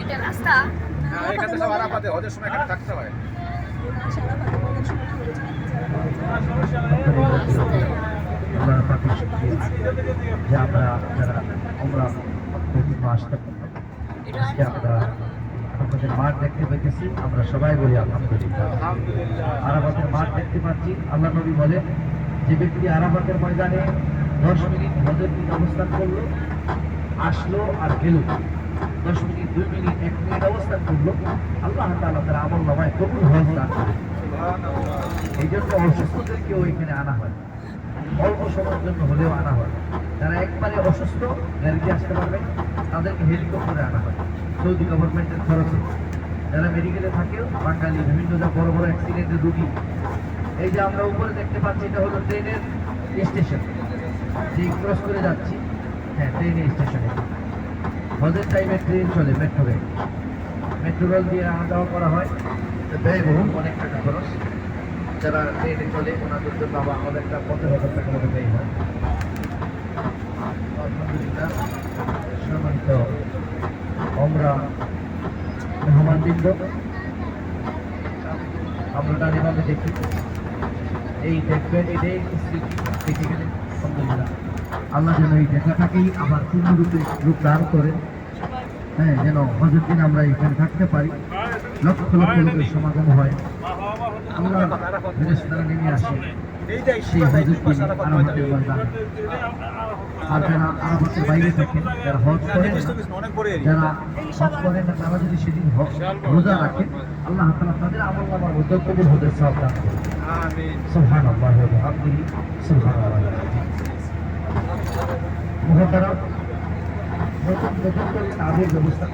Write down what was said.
এটা রাস্তা এখানে সব আরাফাতে হজের সময় এখানে থাকতে হয়। যে আমরা যারা আমরা আসতে আজকে আমরা আপনাদের মাঠ দেখতে পেতেছি, আমরা সবাই বলি আলহামদুলিল্লাহ। আরাফাতের মাঠ দেখতে পাচ্ছি। আল্লাহ নবী বলেন, যে ব্যক্তি আরাফাতের ময়দানে 10 মিনিট হজের দিন অবস্থান করলো, আসলো আর গেল, 10 মিনিট 2 মিনিট 1 মিনিট অবস্থান করলো, আল্লাহ তাআলা তার আমল নামায় কবুল হজ দান করে। এই জন্য অসুস্থদেরকেও এখানে আনা হয়, অল্প সময়ের জন্য হলেও আনা হয়। যারা একবারে অসুস্থ গাড়িতে আসতে পারবে তাদেরকে হেলিকপ্টারে আনা হয় সৌদি গভর্নমেন্টের খরচে। যারা মেডিকেলে থাকে, বাঙালি বিভিন্ন যা বড় বড় অ্যাক্সিডেন্টের রুগী, এই যে আমরা উপরে দেখতে পাচ্ছি এটা হলো ট্রেনের স্টেশন, যে ক্রস করে যাচ্ছি, হ্যাঁ ট্রেনের স্টেশনে হজের টাইমে ট্রেন চলে, মেট্রো রেল, মেট্রো রেল দিয়ে আনা যাওয়া করা হয়, ব্যয়বহুল, অনেক টাকা খরচ। যারা ট্রেনে চলে ওনাদের জন্য আবার আমাদের একটা 50,000 টাকা মতো ব্যয় হয়। আলহামদুলিল্লাহ, সম্মানিত আমরা মেহমানবৃন্দ, আমরা ডানিভাবে দেখি, এই দেখবেন এটাই স্মৃতি দেখে গেলে আলহামদুলিল্লাহ। আল্লাহ যেন এই দেখাটাকেই আবার পূর্ণরূপে রূপ দান করেন, হ্যাঁ, যেন হজের দিন আমরা এখানে থাকতে পারি, লক্ষ লক্ষ লোকের সমাগম হয়, আমরা ফেরেশতারা নেমে আসে সেই হজের দিন আরাফাতের ময়দানে। আর যারা আরাফাতের বাইরে থাকেন, যারা হজ করেন, যারা হজ করেন না, তারা যদি সেদিন রোজা রাখেন, আল্লাহ তাআলা তাদের আমল নামার মধ্যে কবুল হজের সওয়াব দান করেন। আমিন। সুবহানাল্লাহি ওয়া বিহামদিহি, সুবহানাল্লাহি ওয়া বিহামদিহি। মুহতারাম, নতুন নতুন করে তাদের ব্যবস্থা